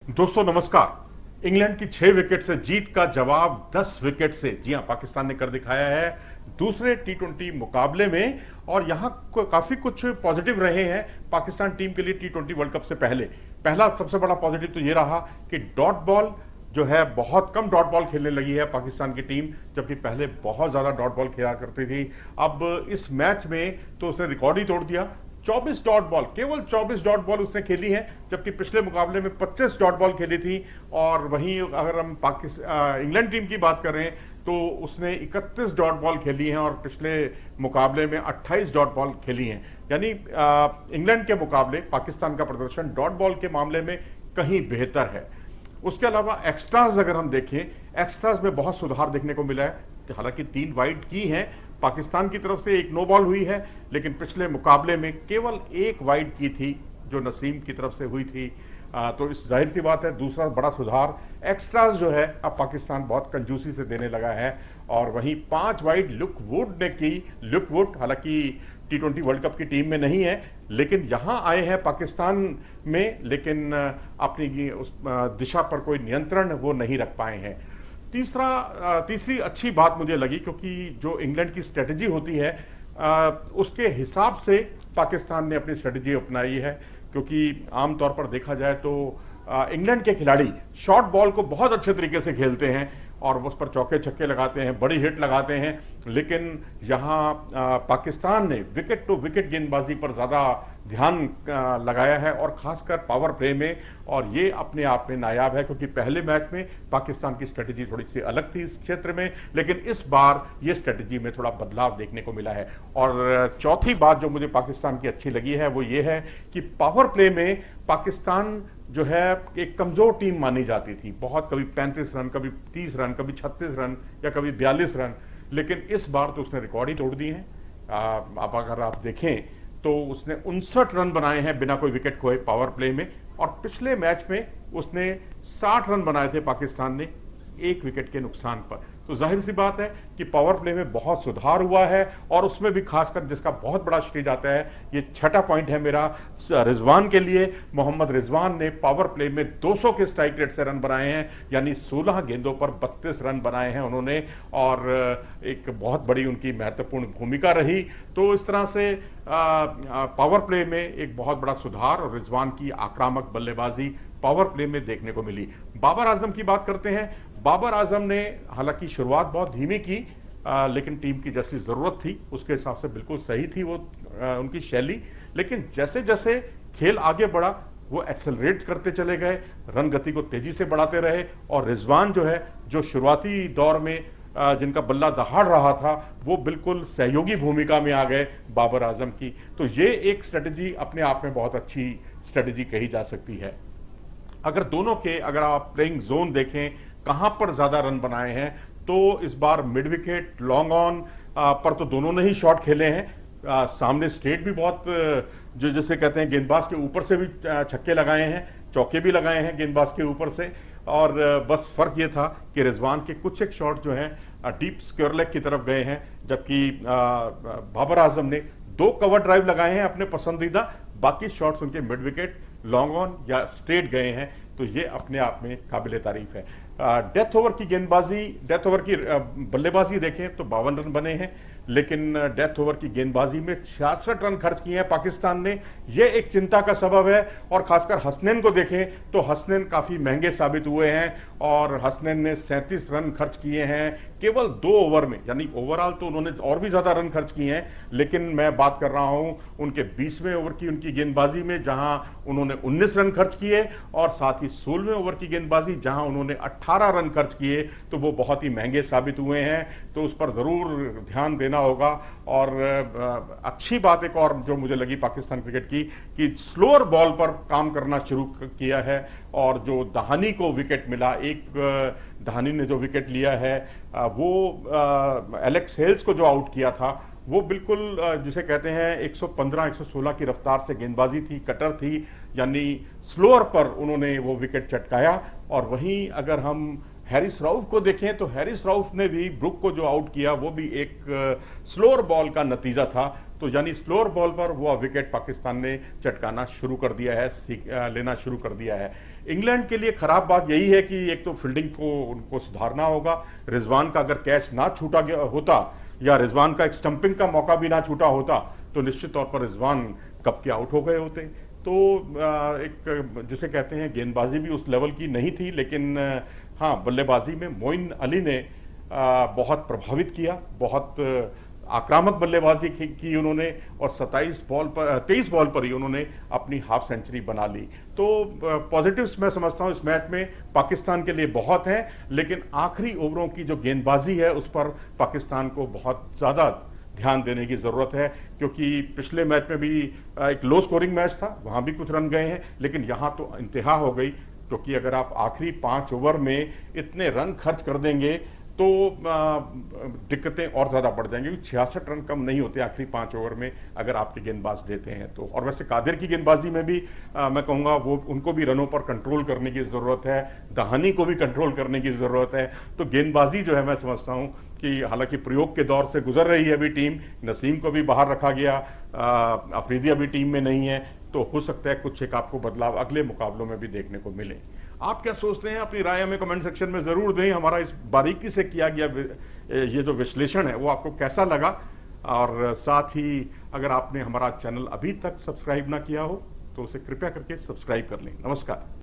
दोस्तों नमस्कार। इंग्लैंड की 6 विकेट से जीत का जवाब 10 विकेट से, जी हां, पाकिस्तान ने कर दिखाया है दूसरे टी20 मुकाबले में। और यहां काफी कुछ पॉजिटिव रहे हैं पाकिस्तान टीम के लिए टी20 वर्ल्ड कप से पहले। पहला सबसे बड़ा पॉजिटिव तो ये रहा कि डॉट बॉल जो है, बहुत कम डॉट बॉल खेलने लगी है पाकिस्तान की टीम, जबकि पहले बहुत ज्यादा डॉट बॉल खेला करती थी। अब इस मैच में तो उसने रिकॉर्ड ही तोड़ दिया। 24 डॉट बॉल, केवल 24 डॉट बॉल उसने खेली है, जबकि पिछले मुकाबले में 25 डॉट बॉल खेली थी। और वहीं अगर हम इंग्लैंड टीम की बात करें तो उसने 31 डॉट बॉल खेली हैं और पिछले मुकाबले में 28 डॉट बॉल खेली हैं। यानी इंग्लैंड के मुकाबले पाकिस्तान का प्रदर्शन डॉट बॉल के मामले में कहीं बेहतर है। उसके अलावा एक्स्ट्राज अगर हम देखें, एक्स्ट्राज में बहुत सुधार देखने को मिला है। हालांकि 3 वाइड की हैं पाकिस्तान की तरफ से, 1 नो बॉल हुई है, लेकिन पिछले मुकाबले में केवल 1 वाइड की थी जो नसीम की तरफ से हुई थी। तो इस जाहिर सी बात है दूसरा बड़ा सुधार एक्स्ट्राज जो है अब पाकिस्तान बहुत कंजूसी से देने लगा है। और वहीं 5 वाइड लुक वुड ने की। लुक वुड हालांकि टी20 वर्ल्ड कप की टीम में नहीं है, लेकिन यहां आए हैं पाकिस्तान में, लेकिन अपनी उस दिशा पर कोई नियंत्रण वो नहीं रख पाए हैं। तीसरी अच्छी बात मुझे लगी, क्योंकि जो इंग्लैंड की स्ट्रेटजी होती है उसके हिसाब से पाकिस्तान ने अपनी स्ट्रेटजी अपनाई है। क्योंकि आमतौर पर देखा जाए तो इंग्लैंड के खिलाड़ी शॉर्ट बॉल को बहुत अच्छे तरीके से खेलते हैं और उस पर चौके छक्के लगाते हैं, बड़ी हिट लगाते हैं। लेकिन यहाँ पाकिस्तान ने विकेट टू विकेट गेंदबाजी पर ज़्यादा ध्यान लगाया है, और खासकर पावर प्ले में। और ये अपने आप में नायाब है, क्योंकि पहले मैच में पाकिस्तान की स्ट्रेटजी थोड़ी सी अलग थी इस क्षेत्र में, लेकिन इस बार ये स्ट्रेटजी में थोड़ा बदलाव देखने को मिला है। और चौथी बात जो मुझे पाकिस्तान की अच्छी लगी है वो ये है कि पावर प्ले में पाकिस्तान जो है एक कमजोर टीम मानी जाती थी। बहुत कभी 35 रन, कभी 30 रन, कभी 36 रन या कभी 42 रन, लेकिन इस बार तो उसने रिकॉर्ड ही तोड़ दिए हैं। अब अगर आप देखें तो उसने 59 रन बनाए हैं बिना कोई विकेट खोए पावर प्ले में। और पिछले मैच में उसने 60 रन बनाए थे पाकिस्तान ने 1 विकेट के नुकसान पर। तो जाहिर सी बात है कि पावर प्ले में बहुत सुधार हुआ है, और उसमें भी खासकर जिसका बहुत बड़ा श्रेय जाता है, ये छठा पॉइंट है मेरा रिजवान के लिए। मोहम्मद रिजवान ने पावर प्ले में 200 के स्ट्राइक रेट से रन बनाए हैं, यानी 16 गेंदों पर 32 रन बनाए हैं उन्होंने, और एक बहुत बड़ी उनकी महत्वपूर्ण भूमिका रही। तो इस तरह से पावर प्ले में एक बहुत बड़ा सुधार और रिजवान की आक्रामक बल्लेबाजी पावर प्ले में देखने को मिली। बाबर आजम की बात करते हैं। बाबर आजम ने हालांकि शुरुआत बहुत धीमी की, लेकिन टीम की जैसी जरूरत थी उसके हिसाब से बिल्कुल सही थी वो उनकी शैली। लेकिन जैसे जैसे खेल आगे बढ़ा वो एक्सेलरेट करते चले गए, रन गति को तेजी से बढ़ाते रहे। और रिजवान जो है, जो शुरुआती दौर में जिनका बल्ला दहाड़ रहा था, वो बिल्कुल सहयोगी भूमिका में आ गए बाबर आजम की। तो ये एक स्ट्रेटजी अपने आप में बहुत अच्छी स्ट्रेटजी कही जा सकती है। अगर आप प्लेइंग जोन देखें कहां पर ज्यादा रन बनाए हैं, तो इस बार मिड विकेट, लॉन्ग ऑन पर तो दोनों ने ही शॉट खेले हैं। सामने स्ट्रेट भी बहुत, जो जिसे कहते हैं गेंदबाज के ऊपर से भी छक्के लगाए हैं, चौके भी लगाए हैं गेंदबाज के ऊपर से। और बस फर्क ये था कि रिजवान के कुछ एक शॉट जो हैं डीप स्क्वायर लेग की तरफ गए हैं, जबकि बाबर आजम ने 2 कवर ड्राइव लगाए हैं अपने पसंदीदा, बाकी शॉट्स उनके मिड विकेट, लॉन्ग ऑन या स्ट्रेट गए हैं। तो ये अपने आप में काबिले तारीफ है। डेथ ओवर की बल्लेबाजी देखें तो 52 रन बने हैं, लेकिन डेथ ओवर की गेंदबाजी में 66 रन खर्च किए हैं पाकिस्तान ने। यह एक चिंता का सबब है। और खासकर हसनैन को देखें तो हसनैन काफी महंगे साबित हुए हैं, और हसनैन ने 37 रन खर्च किए हैं केवल 2 ओवर में। यानी ओवरऑल तो उन्होंने और भी ज्यादा रन खर्च किए हैं, लेकिन मैं बात कर रहा हूं उनके 20वें ओवर की उनकी गेंदबाजी में, जहां उन्होंने 19 रन खर्च किए, और साथ ही 16वें ओवर की गेंदबाजी जहां उन्होंने 18 रन खर्च किए। तो वो बहुत ही महंगे साबित हुए हैं, तो उस पर जरूर ध्यान देना होगा। और अच्छी बात एक और जो मुझे लगी पाकिस्तान क्रिकेट की, कि स्लोअर बॉल पर काम करना शुरू किया है। और जो दहानी को विकेट मिला, एक दहानी ने जो विकेट लिया है, वो एलेक्स हेल्स को जो आउट किया था, वो बिल्कुल जिसे कहते हैं 115-116 की रफ्तार से गेंदबाजी थी, कटर थी, यानी स्लोअर पर उन्होंने वो विकेट चटकाया। और वहीं अगर हम हैरिस राउफ को देखें तो हैरिस राउफ ने भी ब्रुक को जो आउट किया वो भी एक स्लोअर बॉल का नतीजा था, तो यानी स्लोअर बॉल पर वो विकेट पाकिस्तान ने चटकाना शुरू कर दिया है, लेना शुरू कर दिया है। इंग्लैंड के लिए खराब बात यही है कि एक तो फील्डिंग को उनको सुधारना होगा। रिजवान का अगर कैच ना छूटा गया होता या रिजवान का एक स्टंपिंग का मौका भी ना छूटा होता तो निश्चित तौर पर रिजवान कप के आउट हो गए होते। तो एक जिसे कहते हैं गेंदबाजी भी उस लेवल की नहीं थी, लेकिन हाँ, बल्लेबाजी में मोइन अली ने बहुत प्रभावित किया, बहुत आक्रामक बल्लेबाजी की उन्होंने, और 23 बॉल पर ही उन्होंने अपनी हाफ सेंचुरी बना ली। तो पॉजिटिव्स मैं समझता हूं इस मैच में पाकिस्तान के लिए बहुत हैं, लेकिन आखिरी ओवरों की जो गेंदबाजी है उस पर पाकिस्तान को बहुत ज़्यादा ध्यान देने की ज़रूरत है, क्योंकि पिछले मैच में भी एक लो स्कोरिंग मैच था, वहाँ भी कुछ रन गए हैं, लेकिन यहाँ तो इंतहा हो गई, क्योंकि अगर आप आखिरी 5 ओवर में इतने रन खर्च कर देंगे तो दिक्कतें और ज़्यादा बढ़ जाएंगी। 66 रन कम नहीं होते आखिरी 5 ओवर में अगर आपके गेंदबाज देते हैं तो। और वैसे कादिर की गेंदबाजी में भी मैं कहूँगा वो उनको भी रनों पर कंट्रोल करने की ज़रूरत है, दहानी को भी कंट्रोल करने की ज़रूरत है। तो गेंदबाजी जो है मैं समझता हूँ कि हालांकि प्रयोग के दौर से गुजर रही है अभी टीम, नसीम को भी बाहर रखा गया, अफरीदी अभी टीम में नहीं है, तो हो सकता है कुछ एक आपको बदलाव अगले मुकाबलों में भी देखने को मिले। आप क्या सोचते हैं, अपनी राय हमें कमेंट सेक्शन में ज़रूर दें। हमारा इस बारीकी से किया गया ये जो विश्लेषण है वो आपको कैसा लगा, और साथ ही अगर आपने हमारा चैनल अभी तक सब्सक्राइब ना किया हो तो उसे कृपया करके सब्सक्राइब कर लें। नमस्कार।